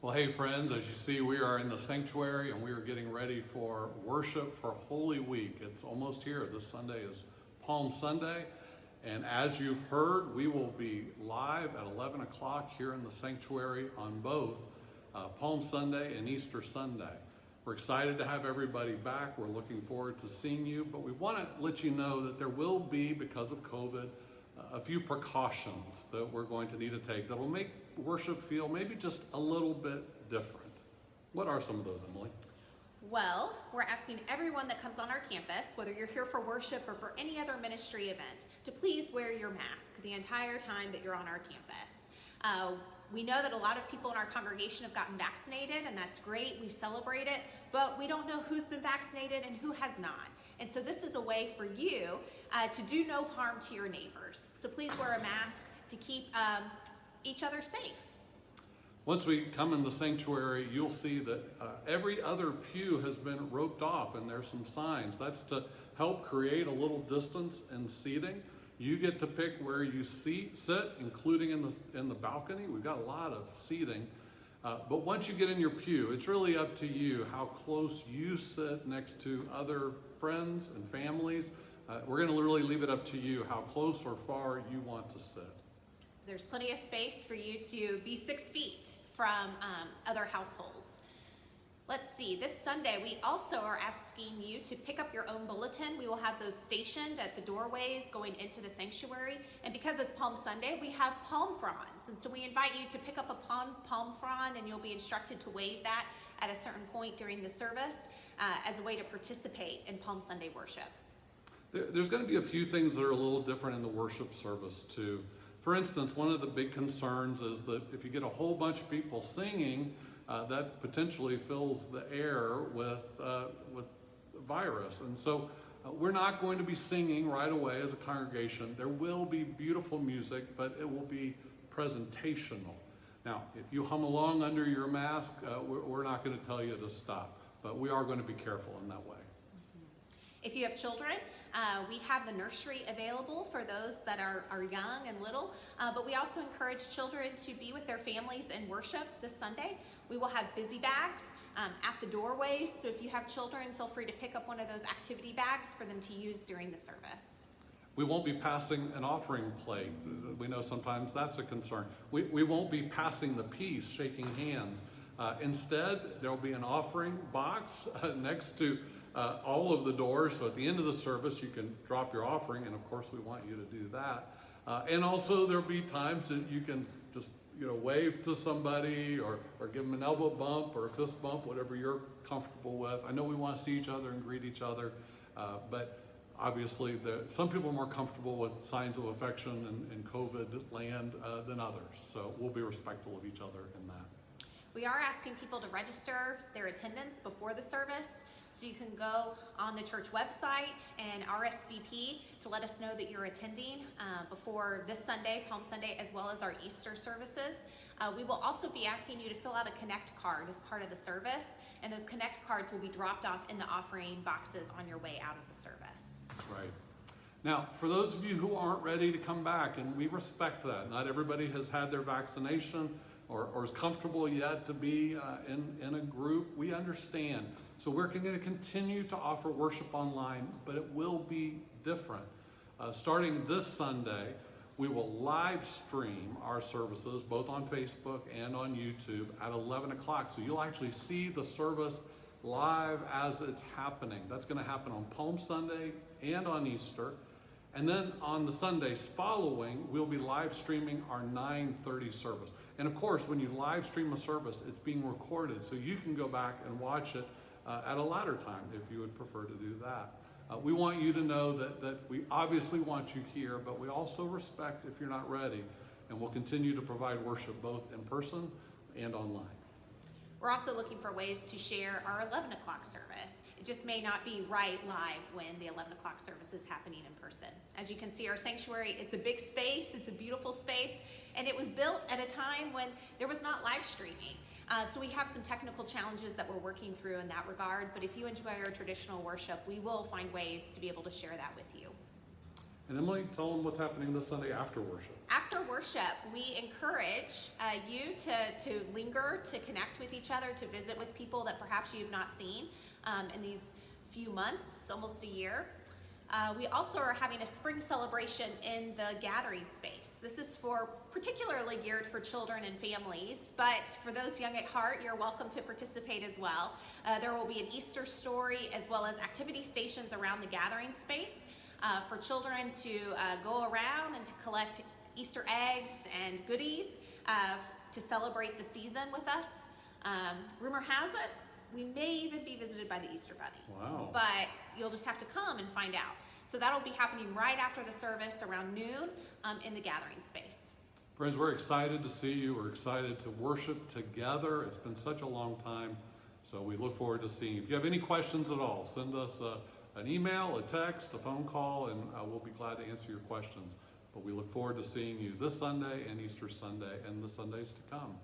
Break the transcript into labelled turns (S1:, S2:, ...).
S1: Well, hey friends, as you see, we are in the sanctuary and we are getting ready for worship for Holy Week. It's almost here. This Sunday is Palm Sunday. And as you've heard, we will be live at 11 o'clock here in the sanctuary on both Palm Sunday and Easter Sunday. We're excited to have everybody back. We're looking forward to seeing you, but we want to let you know that there will be, because of COVID, a few precautions that we're going to need to take that will make worship feel maybe just a little bit different. What are some of those, Emily?
S2: Well, we're asking everyone that comes on our campus, whether you're here for worship or for any other ministry event, to please wear your mask the entire time that you're on our campus. We know that a lot of people in our congregation have gotten vaccinated, and that's great. We celebrate it, but we don't know who's been vaccinated and who has not. And so this is a way for you to do no harm to your neighbors. So please wear a mask to keep each other safe.
S1: Once we come in the sanctuary, you'll see that every other pew has been roped off, and there's some signs. That's to help create a little distance in seating. You get to pick where you sit, including in the balcony. We've got a lot of seating. But once you get in your pew, it's really up to you how close you sit next to other friends and families. We're going to really leave it up to you how close or far you want to sit.
S2: There's plenty of space for you to be 6 feet from other households. Let's see, this Sunday we also are asking you to pick up your own bulletin. We will have those stationed at the doorways going into the sanctuary. And because it's Palm Sunday, we have palm fronds. And so we invite you to pick up a palm frond, and you'll be instructed to wave that at a certain point during the service as a way to participate in Palm Sunday worship.
S1: There's going to be a few things that are a little different in the worship service too. For instance, one of the big concerns is that if you get a whole bunch of people singing, that potentially fills the air with virus. And so we're not going to be singing right away as a congregation. There will be beautiful music, but it will be presentational. Now, if you hum along under your mask, we're not going to tell you to stop, but we are going to be careful in that way.
S2: If you have children, we have the nursery available for those that are young and little, but we also encourage children to be with their families and worship this Sunday. We will have busy bags at the doorways, so if you have children, feel free to pick up one of those activity bags for them to use during the service.
S1: We won't be passing an offering plate. We know sometimes that's a concern. We won't be passing the peace, shaking hands. Instead, there will be an offering box next to all of the doors, so at the end of the service you can drop your offering, and of course we want you to do that. And also there'll be times that you can just wave to somebody or give them an elbow bump or a fist bump, whatever you're comfortable with. I know we want to see each other and greet each other, but obviously some people are more comfortable with signs of affection in COVID land than others, so we'll be respectful of each other in that.
S2: We are asking people to register their attendance before the service. So you can go on the church website and RSVP to let us know that you're attending before this Sunday, Palm Sunday, as well as our Easter services. We will also be asking you to fill out a Connect card as part of the service, and those Connect cards will be dropped off in the offering boxes on your way out of the service.
S1: That's right. Now, for those of you who aren't ready to come back, and we respect that, not everybody has had their vaccination or is comfortable yet to be in a group, we understand. So we're going to continue to offer worship online, but it will be different. Starting this Sunday, we will live stream our services both on Facebook and on YouTube at 11 o'clock. So you'll actually see the service live as it's happening. That's going to happen on Palm Sunday and on Easter. And then on the Sundays following, we'll be live streaming our 9:30 service. And of course, when you live stream a service, it's being recorded, so you can go back and watch it at a later time if you would prefer to do that. We want you to know that we obviously want you here, but we also respect if you're not ready, and we'll continue to provide worship both in person and online.
S2: We're also looking for ways to share our 11 o'clock service. It just may not be right live when the 11 o'clock service is happening in person. As you can see, our sanctuary, it's a big space, it's a beautiful space, and it was built at a time when there was not live streaming. So we have some technical challenges that we're working through in that regard, but if you enjoy our traditional worship, we will find ways to be able to share that with you.
S1: And Emily, tell them what's happening this Sunday after worship.
S2: After worship, we encourage you to linger, to connect with each other, to visit with people that perhaps you've not seen in these few months, almost a year. We also are having a spring celebration in the gathering space. This is particularly geared for children and families, but for those young at heart, you're welcome to participate as well. There will be an Easter story as well as activity stations around the gathering space for children to go around and to collect Easter eggs and goodies to celebrate the season with us. Rumor has it, we may even be visited by the Easter Bunny.
S1: Wow.
S2: But you'll just have to come and find out. So that'll be happening right after the service around noon in the gathering space.
S1: Friends, we're excited to see you. We're excited to worship together. It's been such a long time, so we look forward to seeing you. If you have any questions at all, send us an email, a text, a phone call, and we'll be glad to answer your questions. But we look forward to seeing you this Sunday and Easter Sunday and the Sundays to come.